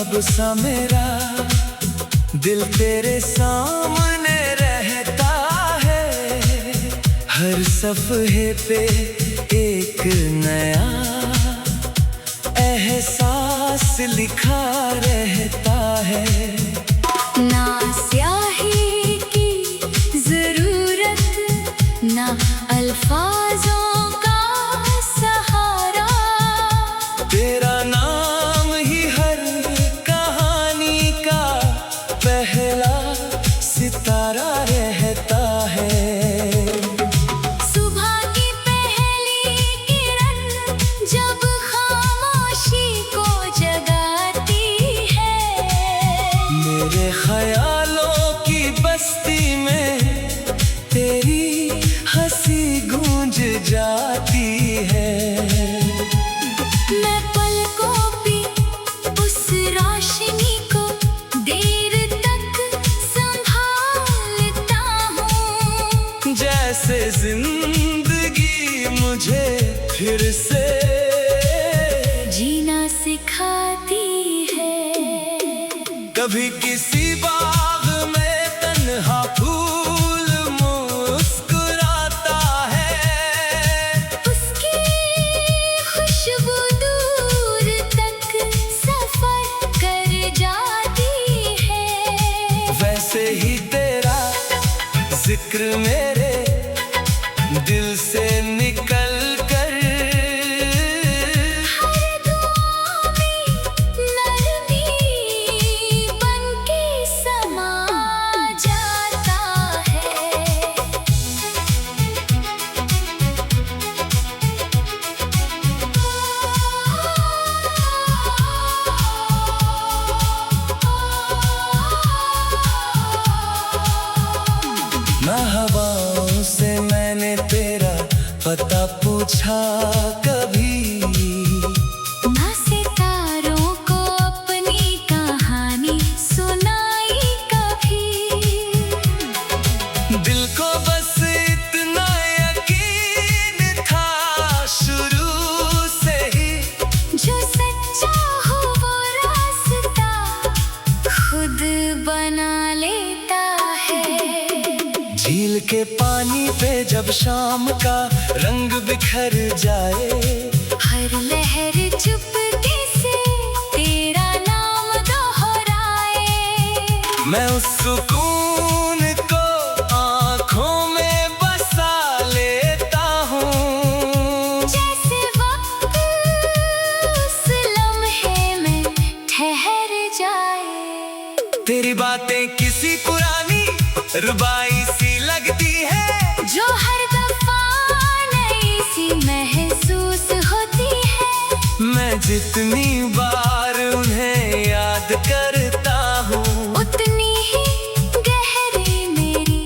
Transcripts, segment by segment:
ख्वाब सा मेरा दिल तेरे सामने रहता है। हर सफ़हे पे एक नया एहसास लिखा रहता है। ना स्याही की ज़रूरत, ना अल्फाजों का सहारा, तेरा नाम ही हर कहानी का पहला सितारा रहता है। सुबह की पहली किरण जब खामोशी को जगाती है, मेरे ख्यालों की बस्ती में तेरी हंसी गूंज जाती है। मैं पलकों पे उस रोशनी को देर तक संभालता हूँ, जैसे जिंदगी मुझे फिर से जीना सिखाती है। कभी किसी बाग में तन्हा फूल मुस्कुराता है, उसकी खुशबू दूर तक सफर कर जाती है। वैसे ही तेरा जिक्र मेरे दिल से निकल कर हर दुआ में नरमी बनके समा जाता है। ना हवाओं से मैंने तेरा पता पूछा कभी, ना सितारों को अपनी कहानी सुनाई कभी, दिल को बस इतना यकीन था शुरू से ही, जो सच्चा हो वो रास्ता खुद बना लेता है। झील के पानी पे जब शाम का रंग बिखर जाए, हर लहर चुपके से तेरा नाम दोहराए, मैं उस सुकून को आँखों में बसा लेता हूँ, जैसे वक्त उस लम्हे में ठहर जाए। तेरी बातें किसी पुरानी रुबाई सी लगती है, जो हर दफा नई सी महसूस होती है। मैं जितनी बार उन्हें याद करता हूँ, उतनी ही गहरी मेरी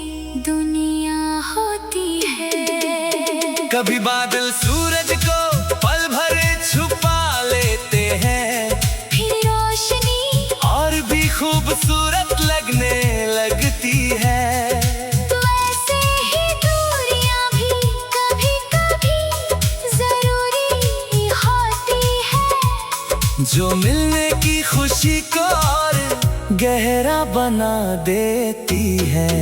दुनिया होती है। कभी बादल सूरज को पल भर छुपा लेते हैं, फिर रोशनी और भी खूबसूरत लगने लगती है। वैसे ही दूरियां भी कभी-कभी जरूरी होती है, जो मिलने की खुशी को और गहरा बना देती है।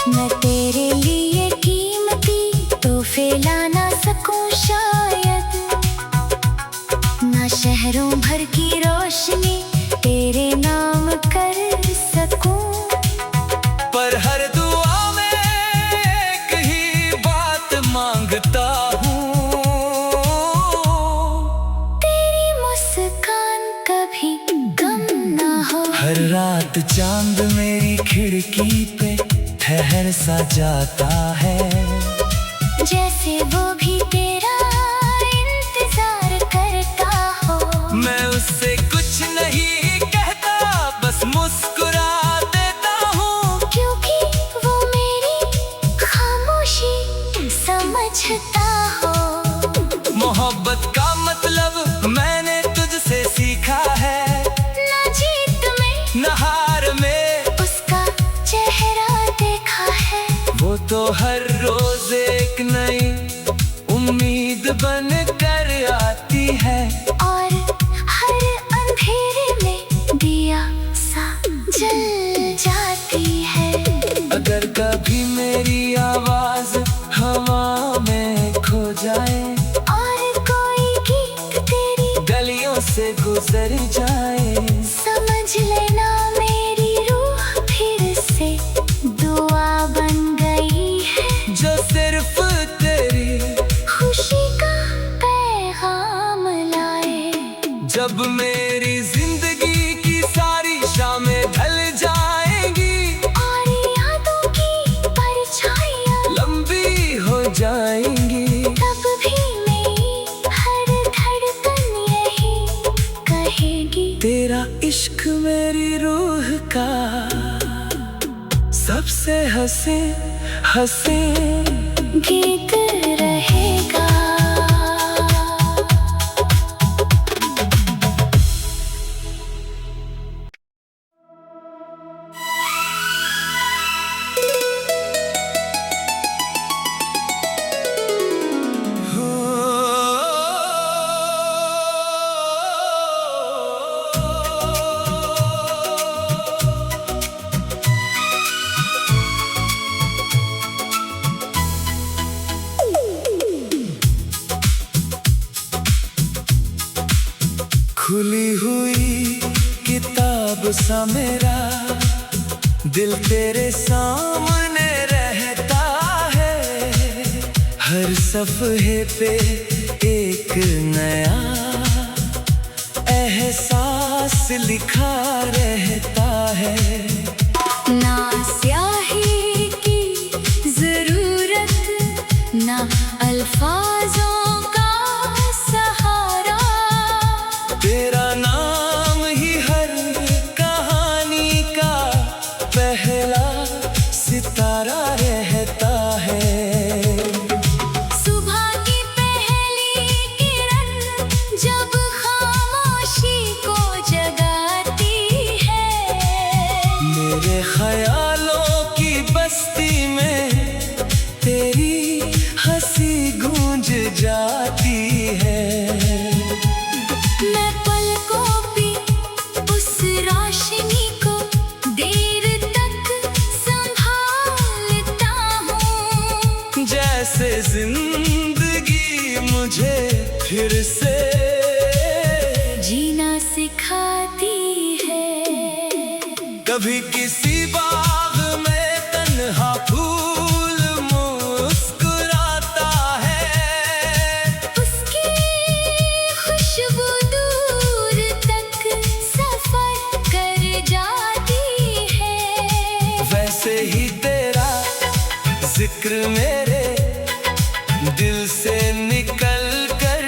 मैं तेरे लिए कीमती तोहफे ला ना सकूं शायद, ना शहरों भर की रोशनी तेरे नाम कर सकूं, पर हर दुआ में एक ही बात मांगता हूँ, तेरी मुस्कान कभी गम ना हो। हर रात चांद मेरी खिड़की पे ठहर सा जाता है, जैसे वो भी तेरा इंतजार करता हो। मैं उससे कुछ नहीं कहता, बस मुस्कुरा देता हूँ, क्योंकि वो मेरी खामोशी समझता हो। मोहब्बत का मतलब मैंने तुझसे सीखा है, न जीत में न हार में उसका चेहरा देखा है। वो तो हर उम्मीद बन कर आती है, और हर अंधेरे में दिया सा जल जाती है। अगर कभी मेरी आवाज हवा में खो जाए, और कोई गीत तेरी गलियों से गुजर जाए, समझ लेना मेरी रूह फिर से दुआ बन गई है, जो सिर्फ तेरी खुशी का पैगाम लाए। जब मेरी जिंदगी की सारी शामें ढल जाएंगी, और यादों की परछाइयाँ लंबी हो जाएंगी, तब भी मेरी हर धड़कन यही कहेगी, तेरा इश्क मेरी रूह का सबसे हंसे हंसे गीत रहेगा। खुली हुई किताब सा मेरा दिल तेरे सामने रहता है, हर सफ़हे पे एक नया एहसास लिखा रहता है। ना स्याही की जरूरत, ना अल्फाजों का सहारा, तेरा नाम ही हर कहानी का पहला सितारा रहता है। सुबह की पहली किरण जब खामोशी को जगाती है, मेरे ख्यालों की बस्ती में तेरी हंसी गूंज जाती है। मैं पलकों पे उस रोशनी को देर तक संभालता हूँ, जैसे जिंदगी मुझे फिर से जीना सिखाती है। कभी किसी बाग में तन्हा फूल मुस्कुराता है, उसकी खुशबू दूर तक सफर कर जाती है। वैसे ही तेरा जिक्र मेरे दिल से निकल कर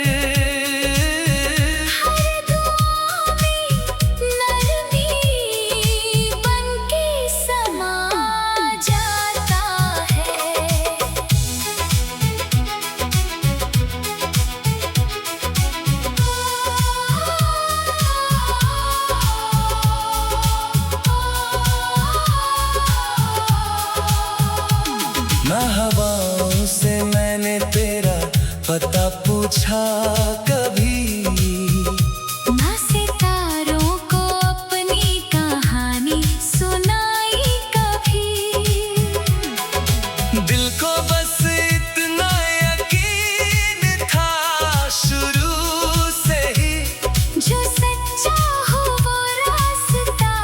हर दुआ में नरमी बनके समा जाता है। ना हवाओं से मैंने तेरा पता पूछा कभी, ना सितारों को अपनी कहानी सुनाई कभी, दिल को बस इतना यकीन था शुरू से ही, जो सच्चा हो वो रास्ता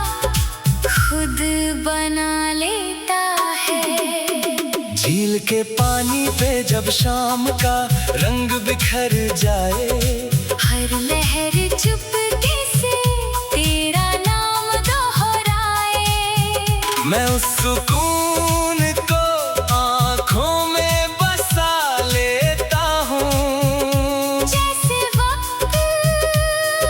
खुद बना लेता है। झील के पानी पे जब शाम का रंग बिखर जाए, हर लहर चुपके से तेरा नाम दोहराए, मैं उस सुकून को आँखों में बसा लेता हूँ, जैसे वक्त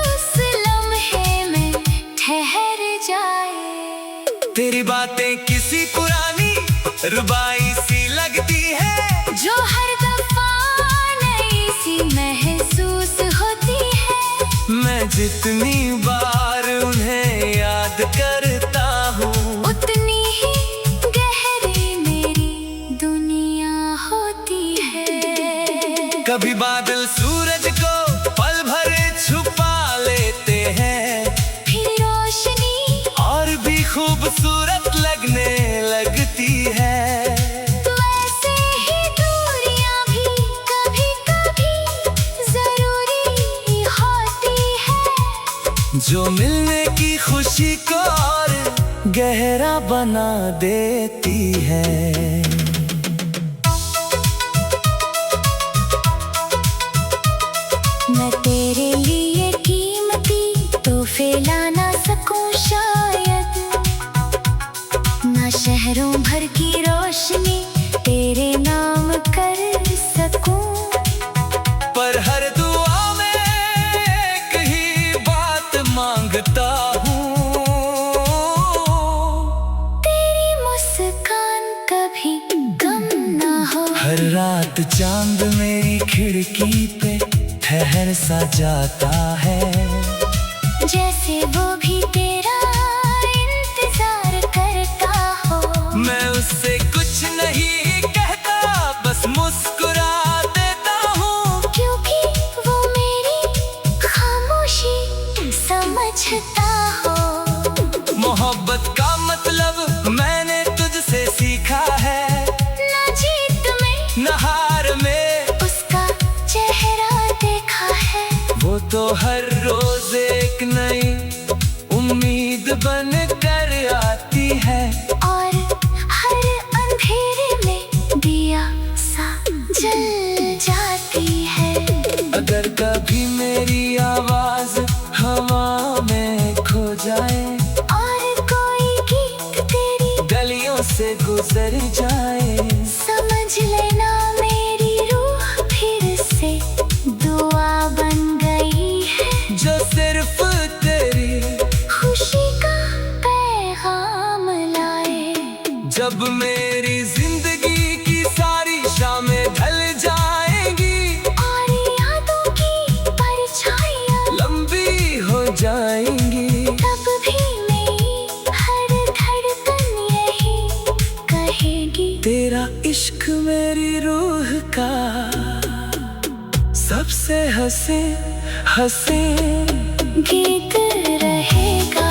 उस लम्हे में ठहर जाए। तेरी बातें किसी पुरानी रुबाई सी लगती है, जो हर दफा नई सी महसूस होती है। मैं जितनी बार उन्हें याद करता हूँ, उतनी ही गहरी मेरी दुनिया होती है। कभी बात बादल सूरज को पल भर छुपा लेते हैं, फिर रोशनी और भी खूबसूरत लगने लगती है। वैसे ही दूरियां भी कभी कभी जरूरी होती है, जो मिलने की खुशी को और गहरा बना देती है। मैं तेरे लिए कीमती तोहफे ला ना सकूं शायद, ना शहरों भर की रोशनी तेरे नाम कर सकूं, पर हर दुआ में एक ही बात मांगता हूँ, तेरी मुस्कान कभी गम ना हो। हर रात चांद मेरी खिड़की पे ठहर सा जाता है, जैसे वो भी तेरा इंतजार करता हो। मैं उससे कुछ नहीं कहता, बस मुस्कुरा देता हूँ, क्योंकि वो मेरी खामोशी समझता हो। मोहब्बत का मतलब मैंने तुझसे सीखा है, ना जीत में न हार में उसका चेहरा देखा है, वो तो हर रोज एक नई उम्मीद बन कर आती है, और हर अंधेरे में दिया सा जल जाती है। अगर कभी मेरी आवाज हवा में खो जाए, और कोई गीत तेरी गलियों से गुजर जाए, समझ लेना मेरी रूह फिर से दुआ बन गई है, जो सिर्फ तेरी खुशी का पैगाम लाए। जब मेरी जिंदगी की सारी शामें ढल जाएंगी, और यादों की परछाइयां लंबी हो जाएंगी, तब भी मेरी हर धड़कन यही कहेगी, तेरा इश्क मेरी रूह का सबसे हंसे हंसे गीत रहेगा।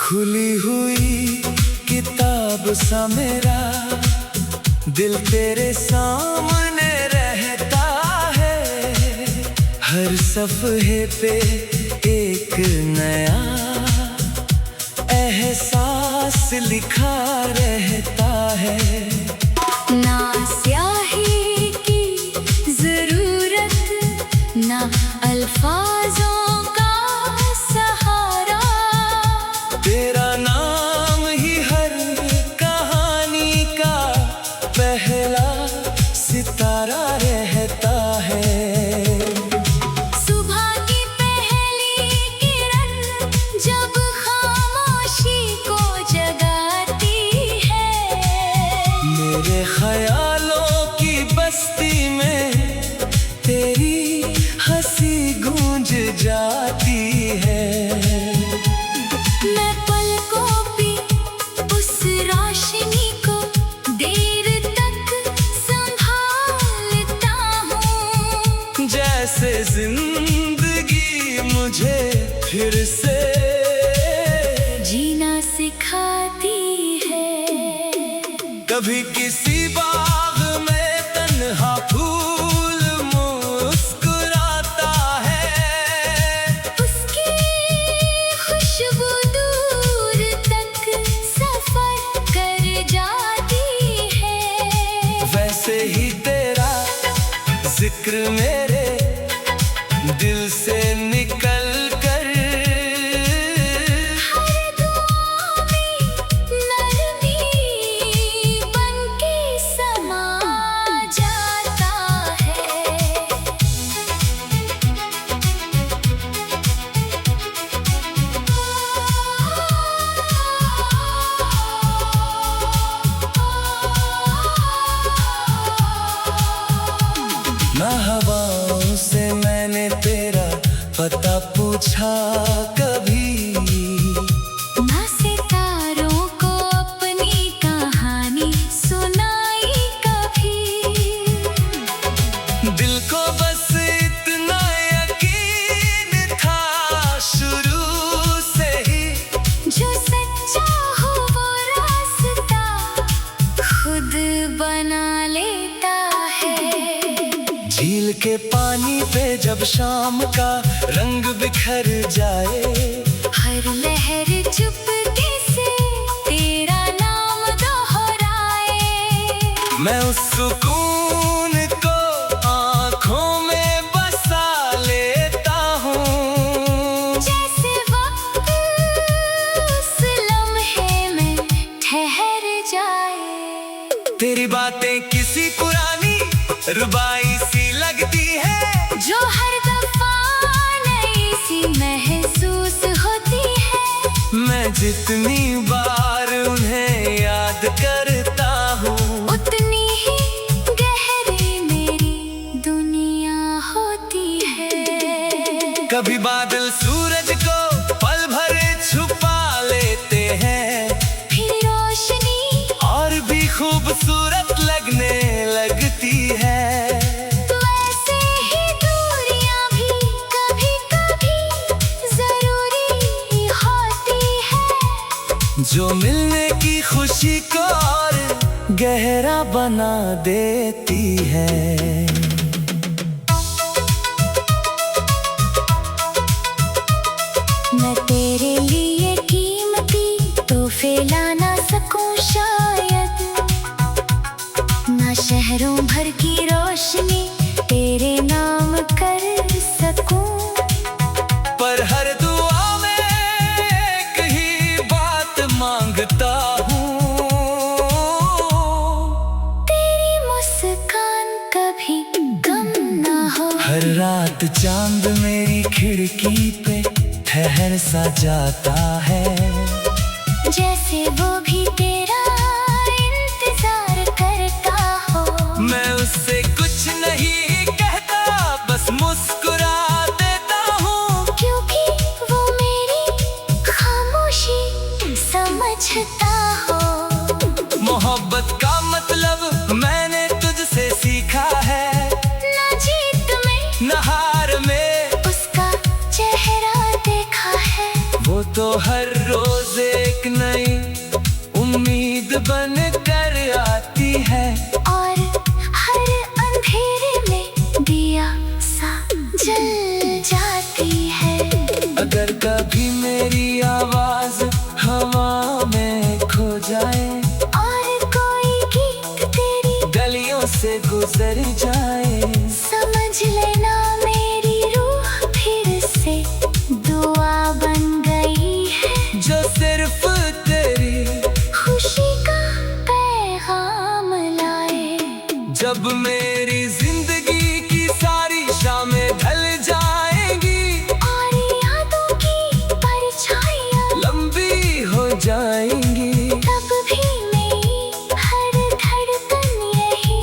खुली हुई किताब सा मेरा दिल तेरे सामने रहता है, हर सफ़े पे एक नया एहसास लिखा रहता है। ना स्याही की जरूरत, ना अल्फाजों का सहारा, तेरा नाम ही हर कहानी का पहला सितारा रहता है। सुबह की पहली किरण जब खामोशी को जगाती है, मेरे ख्यालों की बस्ती में तेरी हंसी गूंज जाती है। मैं पलकों पे उस रोशनी को देर तक संभालता हूँ, जैसे जिंदगी मुझे फिर से जीना सिखाती है। कभी किसी बाग में तन्हा फूल मुस्कुराता है, उसकी खुशबू दूर तक सफर कर जाती है, वैसे ही तेरा जिक्र मेरे दिल से निकल कर हर दुआ में नरमी बनके समाती पूछा कभी, ना सितारों को अपनी कहानी सुनाई कभी। दिल को बस इतना यकीन था शुरू से ही, जो सच्चा हो वो रास्ता खुद बना लेता है। झील के पानी पे जब शाम का रंग बिखर जाए, हर लहर चुपके से तेरा नाम दोहराए। मैं उस सुकून को आँखों में बसा लेता हूँ, जैसे वक्त उस लम्हे में ठहर जाए। तेरी बातें किसी पुरानी रुबाई सी लगती है, जो हर दफा नई सी महसूस होती है। मैं जितनी बार उन्हें याद करता हूँ, उतनी ही गहरी मेरी दुनिया होती है। कभी बादल सूरज को पल भर छुपा लेते हैं, फिर रोशनी और भी खूबसूरत लगने लगती है। तो ऐसे ही दूरियां भी कभी कभी जरूरी होती है, जो मिलने की खुशी को और गहरा बना देती है। मैं तेरे लिए कीमती तोहफे ला ना सकूं शायद, ना शहरों भर की रोशनी तेरे नाम कर सकूं। पर हर दुआ में एक ही बात मांगता हूँ, तेरी मुस्कान कभी कम ना हो। हर रात चांद मेरी खिड़की पे ठहर सा जाता है, जैसे वो भी तेरा इंतजार करता हो। मैं उससे कुछ नहीं कहता, बस मुस्कुरा देता हूँ, क्योंकि वो मेरी खामोशी समझता हो। मोहब्बत का मतलब मैंने तुझसे सीखा है, ना जीत में न हार में उसका चेहरा देखा है। वो तो हर रोज एक नई उम्मीद बन कर आती है, और हर अंधेरे में दिया सा जल जाती है। अगर कभी मेरी आवाज हवा में खो जाए, और कोई गीत तेरी गलियों से गुजर जाए, समझ लेना मेरी रूह फिर से दुआ बन गई है। जो सिर्फ तेरी खुशी का पैगाम लाए। जब मेरी जिंदगी की सारी शामें ढल जाएंगी, और यादों की परछाइयाँ लंबी हो जाएंगी, तब भी मेरी हर धड़कन यही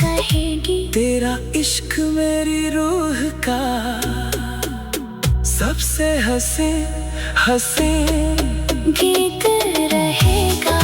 कहेगी, तेरा इश्क मेरी रूह का सबसे हंसे हंसे गीत रहेगा।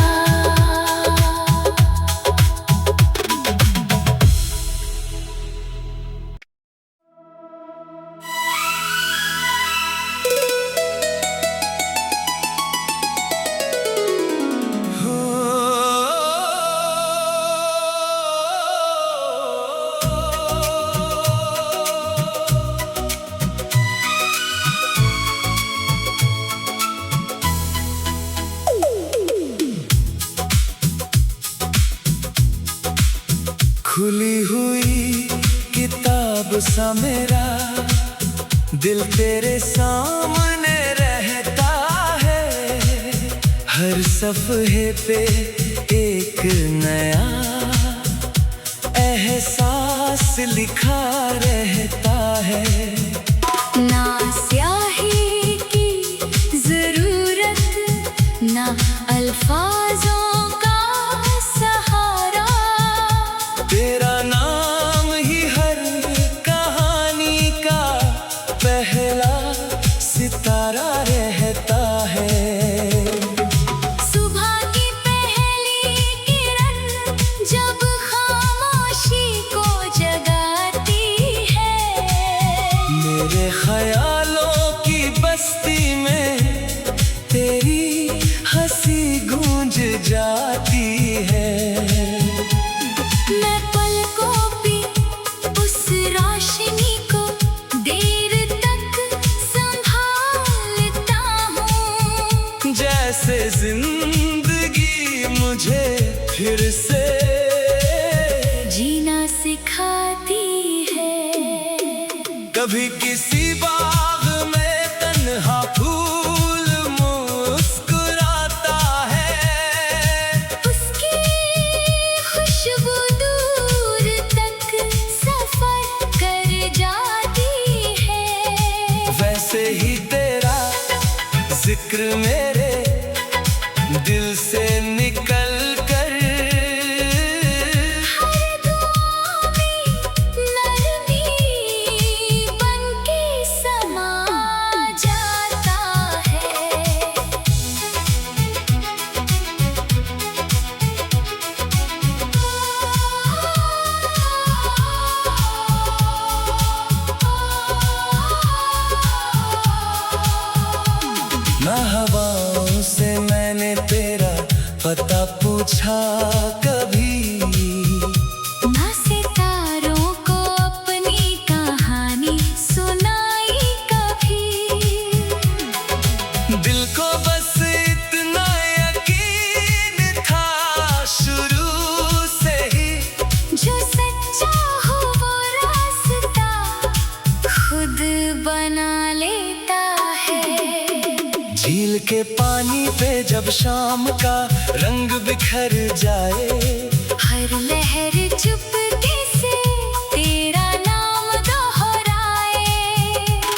खुली हुई किताब सा मेरा दिल तेरे सामने रहता है, हर सफ़े पे एक नया एहसास लिखा रहता है। ना स्याही की जरूरत, ना अल्फाजों का सहारा, तेरा नाम ही हर कहानी का पहला फिर से जीना सिखाती है। कभी किसी बाग में तन्हा फूल मुस्कुराता है, उसकी खुशबू दूर तक सफर कर जाती है। वैसे ही तेरा जिक्र मेरे दिल से निकल कर हर दुआ में नरमी बनके समा जाता है। ना हवाओं से मैंने तेरा पता पूछा कभी, ना सितारों को अपनी कहानी सुनाई कभी। दिल को बस इतना यकीन था शुरू से ही, जो सच्चा हो वो रास्ता खुद बना लेता है। झील के पानी पे जब शाम का रंग बिखर जाए, हर लहर चुपके से तेरा नाम दोहराए।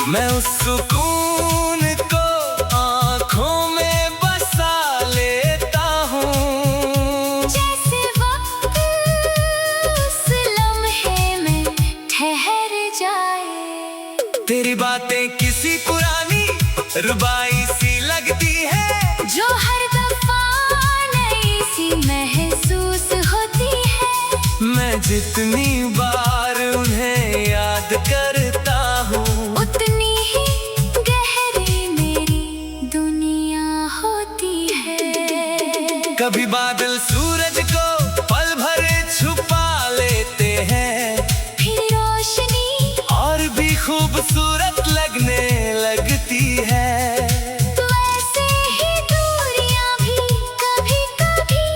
मैं उस सुकून को आँखों में बसा लेता हूँ, जैसे वक्त उस लम्हे में ठहर जाए। तेरी बातें किसी पुरानी रुबाई सी लगती है, जो हर दफा नई सी महसूस होती है। मैं जितनी बार उन्हें याद करता हूँ, उतनी ही गहरी मेरी दुनिया होती है। कभी बादल सूरज को पल भर छुपा लेते हैं, फिर रोशनी और भी खूबसूरत लगने लगती है। वैसे ही दूरियां भी कभी-कभी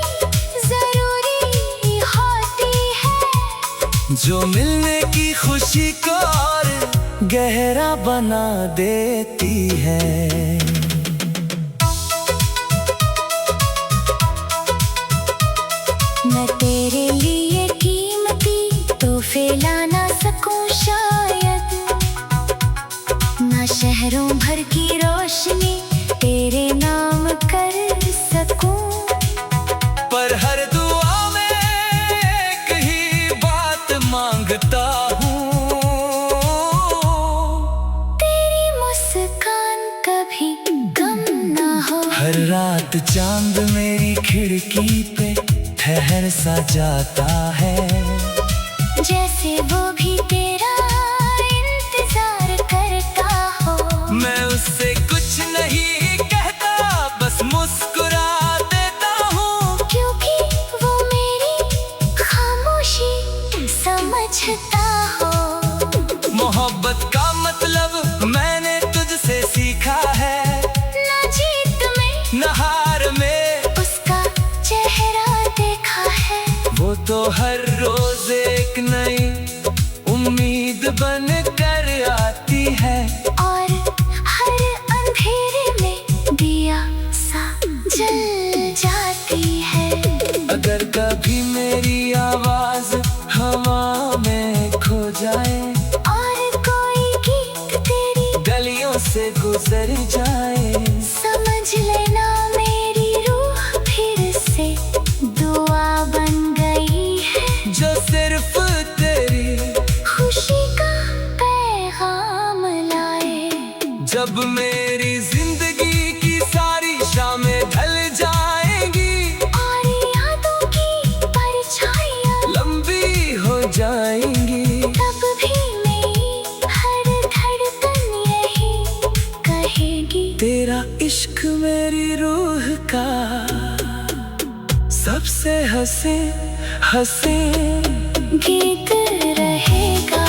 जरूरी होती है, जो मिलने की खुशी को और गहरा बना देती है। मैं तेरे लिए कीमती तोहफे ला ना सकूं शायद, ना शहरों भर की रोशनी तेरे नाम कर सकूं। पर हर दुआ में एक ही बात मांगता हूँ, तेरी मुस्कान कभी गम ना हो। हर रात चांद मेरी खिड़की पे ठहर सा जाता है, जैसे वो भी तेरा इंतजार करता हो। मैं उससे कुछ नहीं कहता, बस मुस्कुरा देता हूँ, क्योंकि वो मेरी खामोशी समझता हो। मोहब्बत का मतलब मैंने तुझसे सीखा है, न जीत में न हार में उसका चेहरा देखा है। वो तो हर रोज एक नई उम्मीद बन कर आती है, और हर अंधेरे में दिया सा जल जाती है। अगर कभी मेरी आवाज हवा में खो जाए, और कोई गीत तेरी गलियों से गुजर जाए, समझ लेना मेरी रूह फिर से दुआ बन गई है। जो सिर्फ तेरी खुशी का पैगाम लाए। जब मेरी जिंदगी की सारी शामें ढल जाएंगी, और यादों की परछाइयाँ लंबी हो जाएंगी, तब भी मेरी हर धड़कन यही कहेगी। तेरा इश्क मेरी रूह का सबसे हंसे हंसे गीत रहेगा।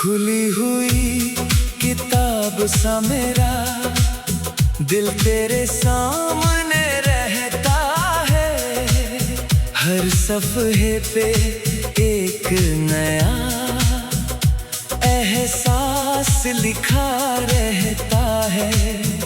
खुली हुई किताब सा मेरा दिल तेरे सामने रहता है। हर सफ़हे पे एक नया एहसास लिखा रहता है।